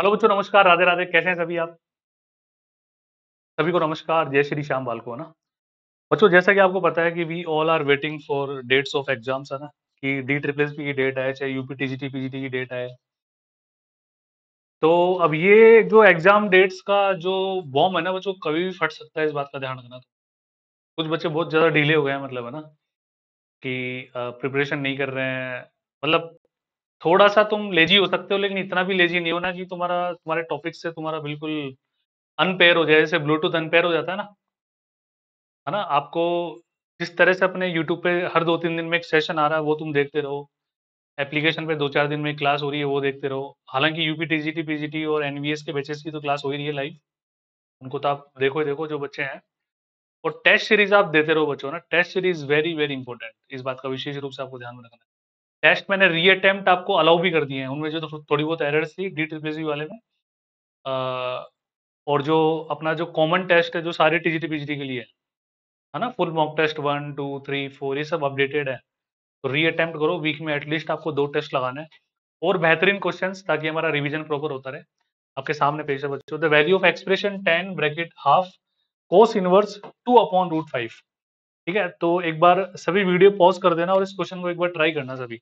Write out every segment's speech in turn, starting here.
Hello बच्चों, नमस्कार, राधे राधे। कैसे हैं सभी आप? सभी को नमस्कार, जय श्री श्याम बाल को, है ना। बच्चों, जैसा कि आपको पता है कि we all are waiting for dates of exams, है ना, कि डी ट्रिपल एस पी की डेट है, चाहे यूपी टीजीटी पीजीटी की डेट है। तो अब ये जो एग्जाम डेट्स का जो बॉम्ब है ना बच्चों, कभी भी फट सकता है, इस बात का ध्यान रखना। कुछ बच्चे बहुत ज्यादा डिले हो गए हैं, मतलब, है ना, कि प्रिपरेशन नहीं कर रहे हैं। मतलब थोड़ा सा तुम लेजी हो सकते हो, लेकिन इतना भी लेजी नहीं होना कि तुम्हारे टॉपिक से तुम्हारा बिल्कुल अनपेयर हो जाए, जैसे ब्लूटूथ अनपेयर हो जाता है ना। है ना, आपको जिस तरह से अपने यूट्यूब पे हर 2-3 दिन में एक सेशन आ रहा है, वो तुम देखते रहो। एप्लीकेशन पे 2-4 दिन में क्लास हो रही है, वो देखते रहो। हालांकि यूपी टीजीटी पीजीटी और एनवीएस के बैचेस की तो क्लास हो ही रही है लाइव। उनको तो आप देखो ही देखो, जो बच्चे हैं। और टेस्ट सीरीज आप देते रहो बच्चों, ना। Test series very very important, इस बात का विशेष रूप से आपको ध्यान में रखना है। टेस्ट मैंने री अटेम्प्ट आपको अलाउ भी कर दिए हैं, उनमें जो तो थोड़ी बहुत एरर्स थी डी ट्रिपल सी वाले में। अ, और जो अपना जो कॉमन टेस्ट है, जो सारे टीजीटी पीजीटी के लिए है ना, फुल मॉक टेस्ट 1 2 3 4, ये सब अपडेटेड है। तो री अटेम्प्ट करो, वीक में एटलीस्ट आपको 2 टेस्ट लगाना है। और बेहतरीन क्वेश्चंस, ताकि हमारा रिवीजन प्रॉपर होता रहे। आपके सामने पेश है बच्चों, the value of expression ten bracket half cos inverse 2/√5। ठीक है, तो एक बार सभी वीडियो पॉज कर देना और इस क्वेश्चन को एक बार ट्राई करना सभी।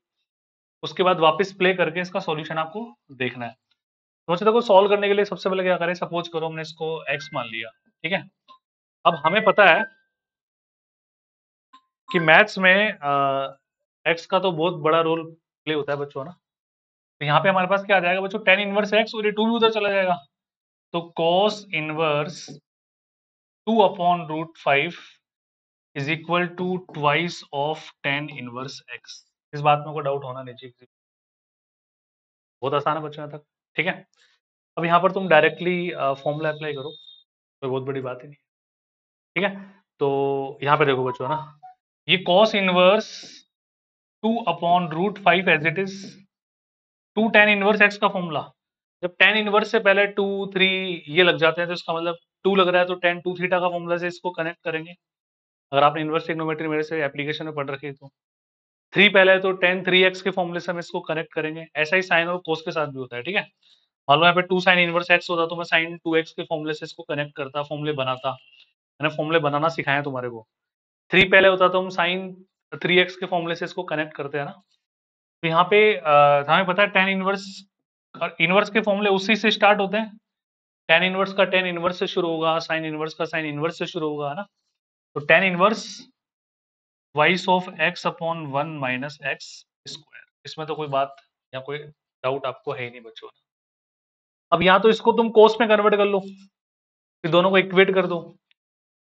उसके बाद वापस प्ले करके इसका सॉल्यूशन आपको देखना है। तो बच्चों, देखो, सॉल्व करने के लिए सबसे पहले क्या करें, सपोज करो हमने इसको एक्स मान लिया। ठीक है, अब हमें पता है कि मैथ्स में एक्स का तो बहुत बड़ा रोल प्ले होता है बच्चों, ना। तो यहाँ पे हमारे पास क्या आ जाएगा बच्चों, टेन इनवर्स एक्स, और ये टू भी उधर चला जाएगा। तो cos inverse 2/√5 is equal to twice of tan inverse x. इस बात में कोई डाउट होना नहीं चाहिए। बहुत आसान है बच्चों, यहाँ तक। ठीक है, अब यहाँ पर तुम डायरेक्टली फॉर्मूला अप्लाई करो, कोई बहुत बड़ी बात ही नहीं। ठीक है, तो यहाँ पे देखो बच्चों, ना, ये cos inverse 2/√5 as it is two tan inverse x का फॉर्मूला। जब टेन इनवर्स से पहले 2 3 ये लग जाते हैं, तो इसका मतलब 2 लग रहा है, तो टेन टू थीटा का फॉर्मूला से इसको कनेक्ट करेंगे। अगर आपने इनवर्स ट्रिग्नोमेट्री मेरे से एप्लीकेशन में पढ़ रखी है तो 3 पहले है, तो टेन थ्री एक्स के फॉर्मूले से हम इसको कनेक्ट करेंगे। ऐसा ही साइन और कोस के साथ भी होता है। ठीक है, मान लो यहाँ पे 2 साइन इनवर्स एक्स होता, तो मैं साइन 2x के फॉर्मूले से इसको कनेक्ट करता, फॉर्मूले बनाता। मैंने फॉर्मूले बनाना सिखाया तुम्हारे को। 3 पहले होता तो हम साइन 3x के फॉर्मूले से इसको कनेक्ट करते हैं ना। तो यहाँ पे हमें पता है टेन इनवर्स, इनवर्स के फॉर्मूले उसी से स्टार्ट होते हैं। टेन इनवर्स का टेन इनवर्स से शुरू होगा, साइन इनवर्स का साइन इनवर्स से शुरू होगा, है ना। तो tan inverse vice of x upon 1 - x²। इसमें तो कोई बात या कोई डाउट आपको है ही नहीं बच्चों। अब यहाँ तो इसको तुम कोस में कन्वर्ट कर लो, फिर दोनों को इक्वेट कर दो,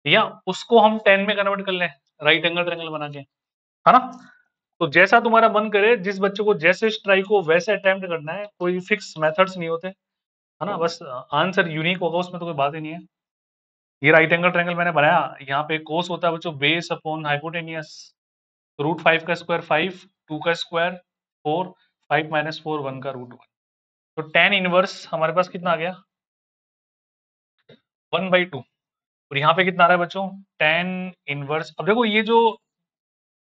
या उसको हम टेन में कन्वर्ट कर लें, राइट एंगल ट्रायंगल बना के, है ना। तो जैसा तुम्हारा मन करे, जिस बच्चे को जैसे स्ट्राइक हो वैसे अटेम्प्ट करना है, कोई फिक्स मेथड्स नहीं होते, है ना। बस आंसर यूनिक होगा, उसमें तो कोई बात ही नहीं है। ये राइट एंगल ट्रायंगल मैंने बनाया, यहाँ पे कोस होता है बच्चों बेस अपॉन हाइपोटेनियस। √5 का स्क्वायर 5, 2 का स्क्वायर 4, 5 - 4 1 का √1। तो टेन इनवर्स हमारे पास कितना आ गया, 1/2। और यहाँ पे कितना आ रहा है बच्चों, टेन इनवर्स। अब देखो, ये जो,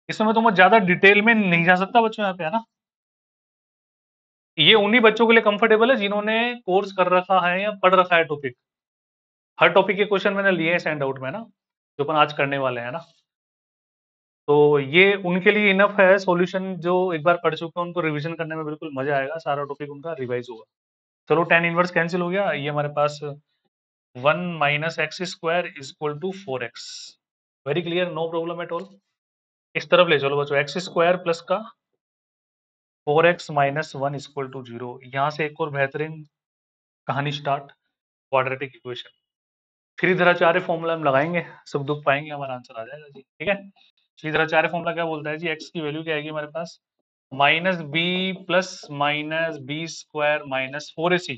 इसमें मैं तुम्हें ज्यादा डिटेल में नहीं जा सकता बच्चों यहाँ पे, है ना। ये उन्हीं बच्चों के लिए कंफर्टेबल है जिन्होंने कोर्स कर रखा है या पढ़ रखा है टॉपिक। हर टॉपिक के क्वेश्चन मैंने लिए हैं स्टैंड आउट में, ना, जो अपन आज करने वाले हैं, ना। तो ये उनके लिए इनफ है सॉल्यूशन, जो एक बार पढ़ चुके हैं उनको रिवीजन करने में बिल्कुल मजा आएगा, सारा टॉपिक उनका रिवाइज होगा। चलो, टेन इनवर्स कैंसिल हो गया, ये हमारे पास 1 - x² is equal to 4x। Very clear, no problem at all. इस तरफ ले चलो बच्चों, x² प्लस का 4x - 1 इक्वल टू 0। यहाँ से एक और बेहतरीन कहानी start, quadratic equation. Shridharacharya formula हम लगाएंगे, सुख दुख पाएंगे, हमारा आंसर आ जाएगा जी। ठीक है, श्रीधराचार्य फॉर्मूला क्या बोलता है जी, x की वैल्यू क्या आएगी हमारे पास, -b प्लस -b² - 4ac।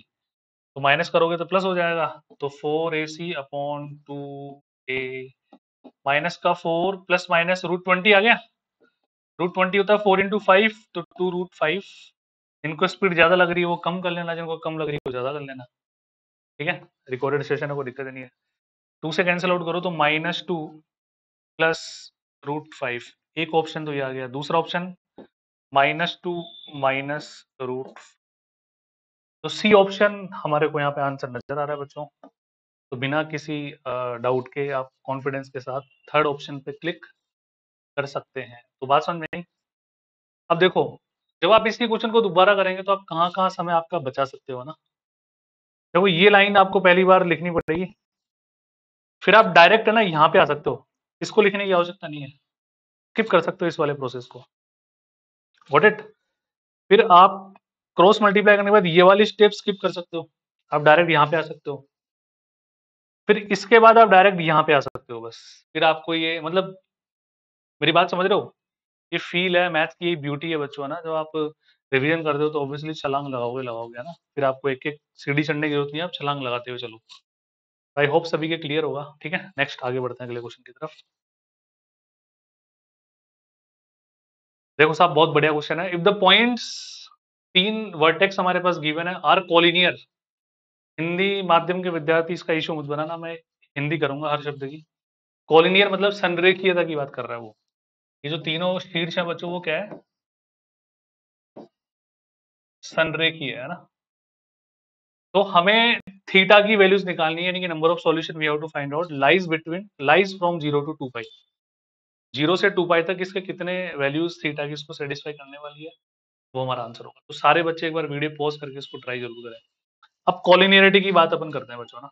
तो माइनस करोगे तो प्लस हो जाएगा, तो 4ac अपॉन 2a, माइनस का 4 प्लस माइनस √20 आ गया। √20 होता है 4 × 5, तो 2√5। इनको स्पीड ज्यादा लग रही है वो कम कर लेना, जिनको कम लग रही है वो ज्यादा कर लेना। ठीक है, रिकॉर्डेड सेशन है, कोई दिक्कत नहीं है। 2 से कैंसिल आउट करो तो -2 प्लस √5। एक ऑप्शन तो ये आ गया, दूसरा ऑप्शन -2 - √, तो सी ऑप्शन हमारे को यहाँ पे आंसर नजर आ रहा है बच्चों। तो बिना किसी डाउट के आप कॉन्फिडेंस के साथ थर्ड ऑप्शन पे क्लिक कर सकते हैं। तो बात समझ में आई। अब देखो, जब आप इसी क्वेश्चन को दोबारा करेंगे तो आप कहाँ कहाँ समय आपका बचा सकते हो ना। देखो ये लाइन आपको पहली बार लिखनी पड़ेगी, फिर आप डायरेक्ट है ना यहाँ पे आ सकते हो, इसको लिखने की आवश्यकता नहीं है, स्किप कर सकते हो इस वाले प्रोसेस को। व्हाट इट, फिर आप क्रॉस मल्टीप्लाई करने के बाद ये वाली स्टेप स्किप कर सकते हो, आप डायरेक्ट यहाँ पे आ सकते हो। फिर इसके बाद आप डायरेक्ट यहाँ पे आ सकते हो बस। फिर आपको ये मतलब, मेरी बात समझ रहे हो, ये फील है मैथ की, ब्यूटी है बच्चों, है ना। जब आप रिवीजन करते हो तो ऑब्वियसली छलांग लगाओगे लगाओगे, है ना। फिर आपको एक एक सीढ़ी चढ़ने की जरूरत नहीं है, आप छलांग लगाते हुए चलो। आई होप सभी के क्लियर होगा। ठीक है, नेक्स्ट आगे बढ़ते हैं अगले क्वेश्चन की तरफ। देखो साहब बहुत बढ़िया क्वेश्चन है। इफ द पॉइंट्स, तीन वर्टेक्स हमारे पास गिवन है, आर कोलिनियर। हिंदी माध्यम के विद्यार्थी इसका इशू मत बनाना, मैं हिंदी करूंगा हर शब्द की। कोलिनियर मतलब संरेखीयता की बात कर रहा है वो। ये जो तीनों शीर्ष है बच्चों, वो क्या है, संरेखीय है ना। तो हमें थीटा की वैल्यूज निकालनी है, यानी कि number of solution we have to find out lies from 0 to 2 pi. 0 से 2 पाई तक इसके कितने वैल्यूज थीटा की इसको सेटिस्फाई करने वाली है, वो हमारा आंसर होगा। तो सारे बच्चे एक बार वीडियो पॉज करके इसको ट्राई जरूर करें। अब कॉलिनियरिटी की बात अपन करते हैं बच्चों ना।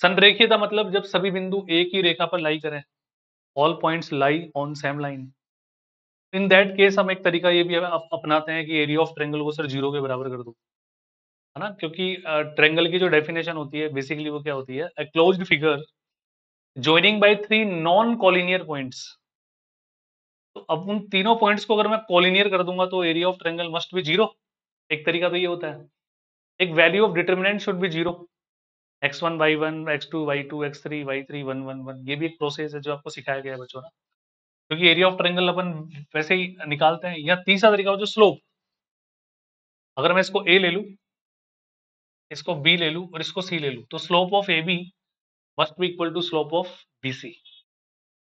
संरेखीयता मतलब जब सभी बिंदु एक ही रेखा पर लाई करें, all points lie on same line. In that case हम एक तरीका ये भी अपनाते हैं कि एरिया ऑफ ट्रायंगल को सर 0 के बराबर कर दो, है ना। क्योंकि ट्रायंगल की जो डेफिनेशन होती है बेसिकली वो क्या होती है, a closed figure joining by three non collinear points. तो अब उन तीनों पॉइंट्स को अगर मैं कॉलिनियर कर दूंगा तो area of triangle must be 0। एक तरीका तो ये होता है। एक value of determinant should be 0, x1 y1 x2 y2 x3 y3 1 1 1। ये भी एक प्रोसेस है जो आपको सिखाया गया है बच्चों ना। क्योंकि एरिया ऑफ ट्रायंगल अपन वैसे ही निकालते हैं। या तीसरा तरीका हो जो स्लोप, अगर मैं इसको a ले लूं, इसको b ले लूं और इसको c ले लूं, तो slope of a b must be equal to slope of b c.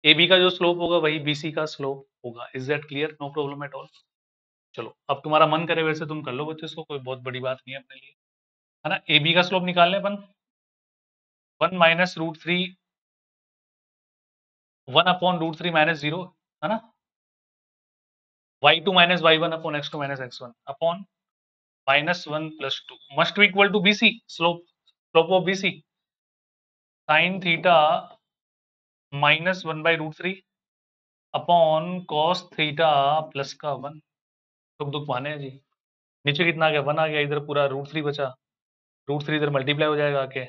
A b का जो स्लोप होगा वही बी सी का स्लोप होगा। Is that clear? No problem at all. चलो अब तुम्हारा मन करे वैसे तुम कर लो बच्चों, इसको कोई बहुत बड़ी बात नहीं है अपने लिए, है ना। ए बी का स्लोप निकालने अपन 1 minus root three, 1 upon root three minus 0, है ना। y2 minus y1 upon x2 minus x1 upon minus 1 plus 2 must be equal to bc, slope of bc sine theta minus 1 by root three upon cos theta plus का 1। दुख दुख पाने हैं जी। नीचे कितना आ गया, 1 आ गया, इधर पूरा रूट थ्री बचा, रूट थ्री इधर मल्टीप्लाई हो जाएगा आके,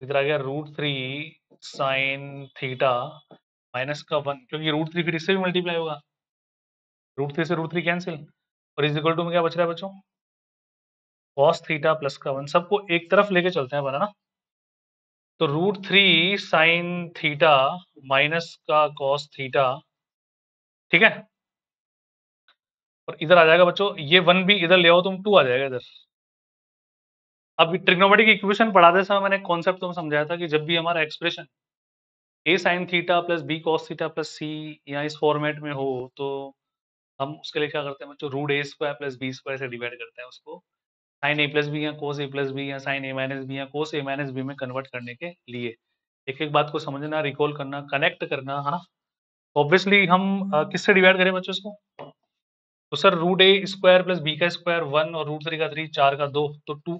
इधर आ गया root three sine theta minus का 1, क्योंकि रूट थ्री फिर इससे भी मल्टीप्लाई होगा, रूट थ्री से रूट थ्री कैंसिल, और इज इक्वल टू में क्या बच रहा है बच्चों, कॉस थीटा प्लस का 1। सबको एक तरफ लेके चलते हैं बनाना। तो root three sine theta minus का कॉस थीटा, ठीक है। और इधर आ जाएगा बच्चों, ये 1 भी इधर ले आओ तुम, 2 आ जाएगा इधर। अब ट्रिग्नोमेट्रिक इक्वेशन पढ़ाते समय मैंने कॉन्सेप्ट तुम्हें समझाया था कि जब भी हमारा expression a sine theta plus b cos theta plus c या इस फॉर्मेट में हो, तो हम उसके लिए क्या करते हैं बच्चों, रूट ए स्क्वायर प्लस बी स्क्वायर से डिवाइड करते हैं उसको, साइन ए प्लस बी या कोस ए प्लस बी या साइन ए माइनस बी या कोस ए माइनस बी में कन्वर्ट करने के लिए। एक एक बात को समझना, रिकॉल करना, कनेक्ट करना, है ना। ऑब्वियसली हम किससे डिवाइड करें बच्चों इसको, तो सर रूट ए स्क्वायर प्लस बी का स्क्वायर 1 और रूट थ्री का 3, 4 का 2 तो 2,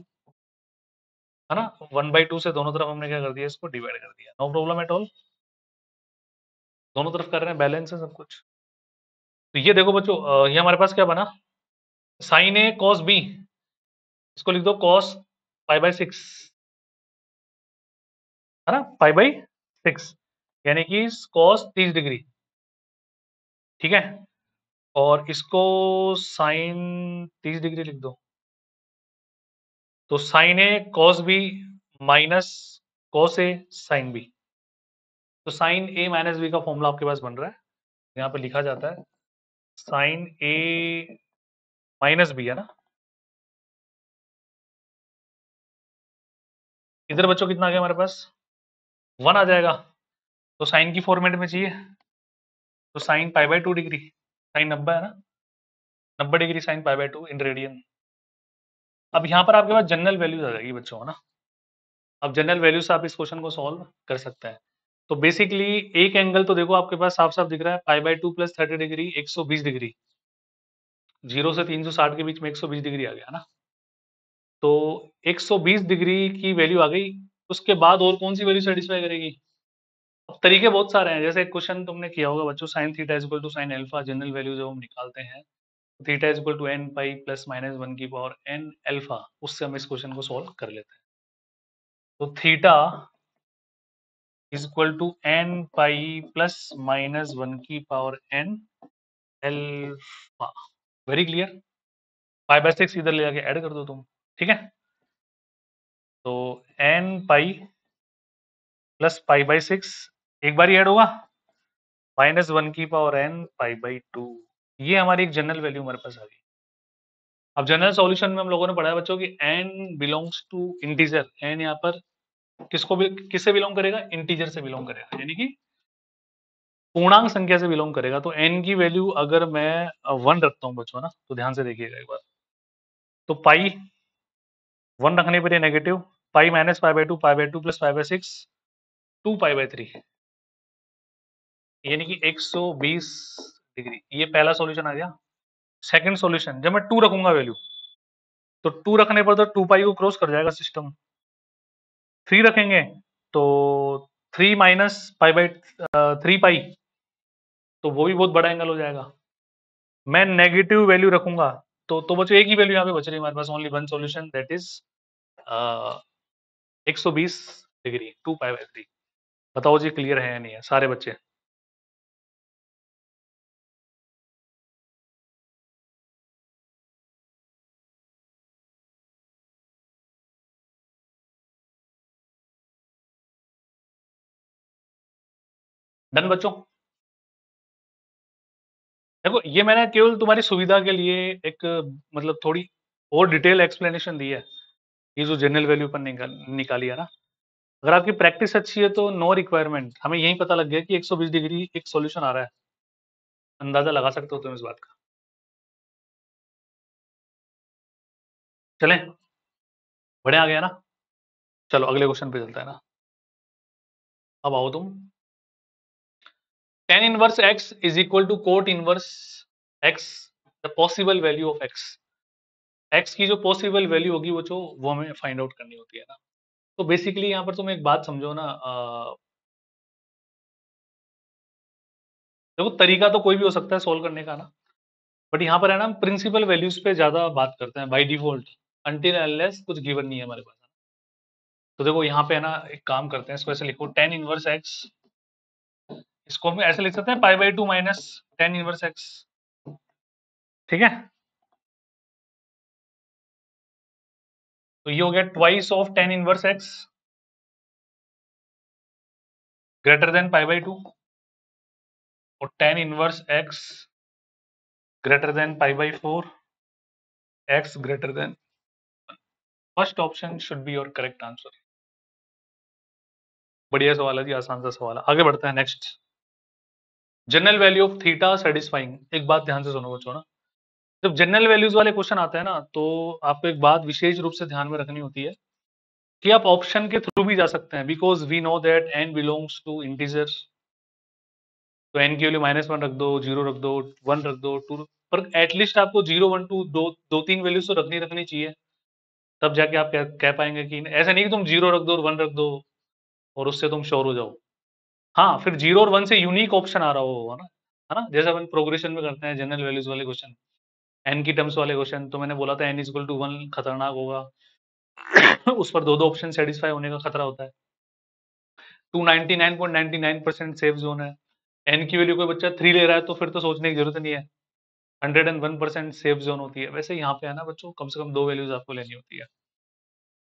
है ना। 1/2 से दोनों तरफ हमने क्या कर दिया, इसको डिवाइड कर दिया। नो प्रॉब्लम एट ऑल, दोनों तरफ कर रहे हैं, बैलेंस है सब कुछ। तो ये देखो बच्चों, ये हमारे पास क्या बना, साइन ए कॉस बी, इसको लिख दो कॉस पाई बाय 6, है ना, पाई बाई 6, यानी कि कॉस 30 डिग्री, ठीक है। और इसको साइन 30 डिग्री लिख दो, तो sign A cos B minus cos A sine B. तो साइन ए माइनस बी का फॉर्मूला आपके पास बन रहा है, यहाँ पे लिखा जाता है साइन ए माइनस बी, है ना। इधर बच्चों कितना आ गया हमारे पास, 1 आ जाएगा। तो साइन की फॉर्मेट में चाहिए, तो sine pi by 2 degree, sine 90 है ना, 90 degree sine pi by 2 in radian. अब यहाँ पर आपके पास जनरल वैल्यूज आ जाएगी बच्चों, है ना। अब जनरल वैल्यू से आप इस क्वेश्चन को सॉल्व कर सकते हैं। तो बेसिकली एक एंगल तो देखो आपके पास साफ साफ दिख रहा है, π/2 + 30 डिग्री 120 डिग्री, 0 से 360 के बीच में 120 डिग्री आ गया ना। तो 120 डिग्री की वैल्यू आ गई, उसके बाद और कौन सी वैल्यू सेटिस्फाई करेगी। अब तरीके बहुत सारे हैं, जैसे क्वेश्चन तुमने किया होगा बच्चों, sin theta is equal to sin alpha, general value जब हम निकालते हैं theta is equal to n pi plus minus 1 की पावर n अल्फा, उससे हम इस क्वेश्चन को सॉल्व कर लेते हैं। तो theta is equal to n pi plus minus 1 की power n alpha. Very clear. π/6 इधर ले जाके ऐड कर दो तुम, ठीक है। तो n पाई प्लस π/6 एक बार ही ऐड होगा, -1 की पावर n π/2, ये हमारी एक जनरल वैल्यू हमारे पास आ गई। अब जनरल सॉल्यूशन में हम लोगों ने पढ़ा है बच्चों कि n belongs to integer, n यहाँ पर किसको भी किससे बिलोंग करेगा, इंटीजर से बिलोंग करेगा, यानी कि पूर्णांक संख्या से बिलोंग करेगा। तो n की वैल्यू अगर मैं 1 रखता हूँ बच्चों ना, तो ध्यान से देखिएगा एक बार, तो पाई 1 रखने पर ये नेगेटिव, पाई माइनस π/2, π/2 प्लस π/6 2π/3, यानी कि 120 डिग्री। ये पहला सॉल्यूशन आ गया। सेकंड सॉल्यूशन, जब मैं 2 रखूंगा वैल्यू, तो 2 रखने पर तो 2 पाई को क्रॉस कर जाएगा सिस्टम। 3 रखेंगे तो 3 माइनस π/3 पाई, तो वो भी बहुत बड़ा एंगल हो जाएगा। मैं नेगेटिव वैल्यू रखूंगा तो बच्चों एक ही वैल्यू यहाँ पे बच रही है हमारे पास, only one solution, that is 120 degree 2π/3। बताओ जी क्लियर है या नहीं है सारे बच्चे। डन बच्चों। देखो ये मैंने केवल तुम्हारी सुविधा के लिए एक मतलब थोड़ी और डिटेल एक्सप्लेनेशन दी है, ये जो जनरल वैल्यू पर निकाली है ना। अगर आपकी प्रैक्टिस अच्छी है तो नो रिक्वायरमेंट, हमें यही पता लग गया कि 120 डिग्री एक सॉल्यूशन आ रहा है, अंदाजा लगा सकते हो तुम इस बात का। चलें, बढ़िया आ गया ना। चलो अगले क्वेश्चन पे चलता है ना। अब आओ तुम, tan inverse x is equal to cot inverse x, the possible value of x। x की जो पॉसिबल वैल्यू होगी वो हमें फाइंड आउट करनी होती है ना। तो बेसिकली यहाँ पर तुम एक बात समझो ना, देखो तरीका तो कोई भी हो सकता है सोल्व करने का ना, बट यहाँ पर है ना हम प्रिंसिपल वैल्यूज पे ज्यादा बात करते हैं बाय डिफॉल्ट, अनटिल अनलेस कुछ गिवन नहीं है हमारे पास। तो देखो यहाँ पे है ना एक काम करते हैं, इसको ऐसे लिखो tan इनवर्स x, इसको हम ऐसे लिख सकते हैं π/2 माइनस tan इनवर्स x, ठीक है। तो ये हो गया twice of tan inverse x greater than π/2, और tan inverse x greater than π/4, x greater than, first option should be your correct answer. बढ़िया सवाल है जी, आसान सा सवाल है। आगे बढ़ते हैं next, general value of theta satisfying. एक बात ध्यान से सुनो बच्चों ना, जब जनरल वैल्यूज वाले क्वेश्चन आते हैं ना, तो आपको एक बात विशेष रूप से ध्यान में रखनी होती है कि आप ऑप्शन के थ्रू भी जा सकते हैं, because we know that n belongs to integer. तो n की वैल्यू -1 रख दो, 0 रख दो, 1 रख दो, 2, पर एटलीस्ट आपको 0 1 2 दो तीन वैल्यूज तो रखनी चाहिए, तब जाके आप कह पाएंगे कि ऐसा नहीं कि तुम 0 रख दो और 1 रख दो और उससे तुम श्योर हो जाओ। हाँ, फिर 0 और 1 से यूनिक ऑप्शन आ रहा हो, है ना, जैसे अपन प्रोग्रेशन में करते हैं जनरल वैल्यूज वाले क्वेश्चन, n की टर्म्स वाले क्वेश्चन। तो मैंने बोला था n इक्वल टू 1 खतरनाक होगा, उस पर दो ऑप्शन सेटिस्फाई होने का खतरा होता है। 299.99% सेफ जोन है। n की वैल्यू कोई बच्चा 3 ले रहा है तो फिर तो सोचने की जरूरत नहीं है, 101% सेफ जोन होती है। वैसे यहाँ पे है ना बच्चों, कम से कम दो वैल्यूज आपको लेनी होती है।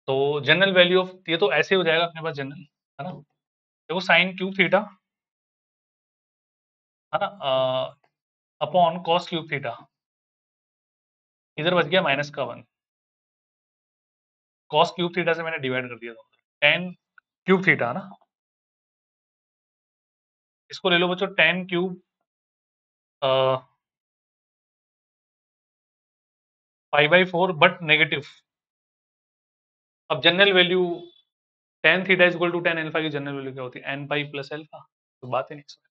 तो जनरल वैल्यू ऑफ, ये तो ऐसे हो जाएगा अपने पास जनरल, है ना। देखो साइन क्यूब थीटा, है ना, अपॉन कॉस क्यूब थीटा, इधर बच गया -1, कॉस क्यूब थीटा से मैंने डिवाइड कर दिया, टेन क्यूब थीटा, है ना। इसको ले लो बच्चों टेन क्यूब π/4 बट नेगेटिव, अब general value tan theta is equal to tan alpha की जनरल वैल्यू क्या होती है? n pi plus alpha. तो बात ही नहीं इसमें।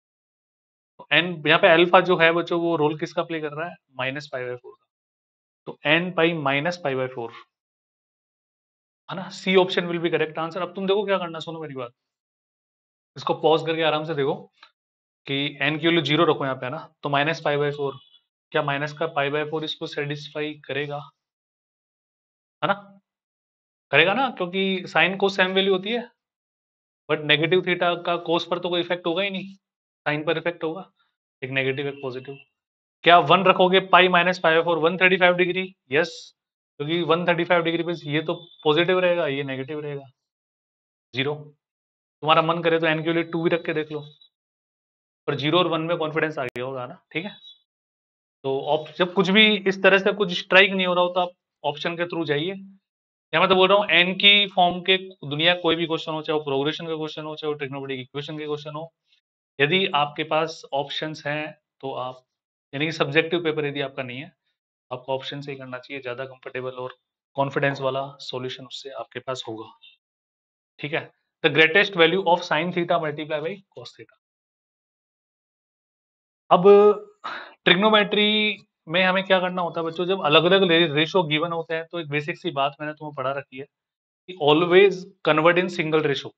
तो n यहाँ पे अल्फा जो है बच्चों वो रोल किसका प्ले कर रहा है? माइनस पाई बाई फोर का। तो n pi minus pi by four है ना। C option will be correct answer. अब तुम देखो क्या करना, सुनो मेरी बात, इसको पॉज करके आराम से देखो कि n की वैल्यू जीरो रखो यहाँ पे, है ना। तो माइनस पाई बाई फोर, क्या माइनस का पाई बाई फोर इसको सेटिस्फाई करेगा? है ना, करेगा ना, क्योंकि साइन को सेम वैल्यू होती है। बट नेगेटिव थीटा का कोस पर तो कोई इफेक्ट होगा ही नहीं, साइन पर इफेक्ट होगा, एक नेगेटिव एक पॉजिटिव। क्या वन रखोगे पाई minus pi for 135 degree? Yes, क्योंकि 135 डिग्री पे ये तो पॉजिटिव रहेगा, ये नेगेटिव रहेगा, जीरो। तुम्हारा मन करे तो एन के लिए टू भी रख के देख लो, पर जीरो और वन में कॉन्फिडेंस आ गया होगा ना, ठीक है। तो जब कुछ भी इस तरह से कुछ स्ट्राइक नहीं हो रहा हो तो आप ऑप्शन के थ्रू जाइए। या मैं तो बोल रहा हूँ एन की फॉर्म के दुनिया कोई भी क्वेश्चन हो, चाहे वो प्रोग्रेशन का क्वेश्चन हो, चाहे वो ट्रिग्नोमेट्रिक इक्वेशन के क्वेश्चन हो, यदि आपके पास ऑप्शंस हैं तो आप, यानी कि सब्जेक्टिव पेपर यदि आपका नहीं है, आपको ऑप्शन से ही करना चाहिए, ज्यादा कंफर्टेबल और कॉन्फिडेंस वाला सॉल्यूशन उससे आपके पास होगा, ठीक है। The greatest value of sine theta multiply by cos theta. अब ट्रिग्नोमेट्री में हमें क्या करना होता है बच्चों, जब अलग अलग रेशो गिवन होते हैं तो एक बेसिक सी बात मैंने तुम्हें पढ़ा रखी है कि always convert in single ratio,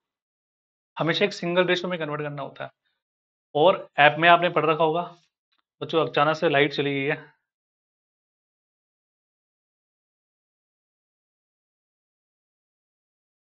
हमेशा एक सिंगल रेशो में कन्वर्ट करना होता है। और ऐप में आपने पढ़ रखा होगा बच्चों, अचानक से लाइट चली गई है,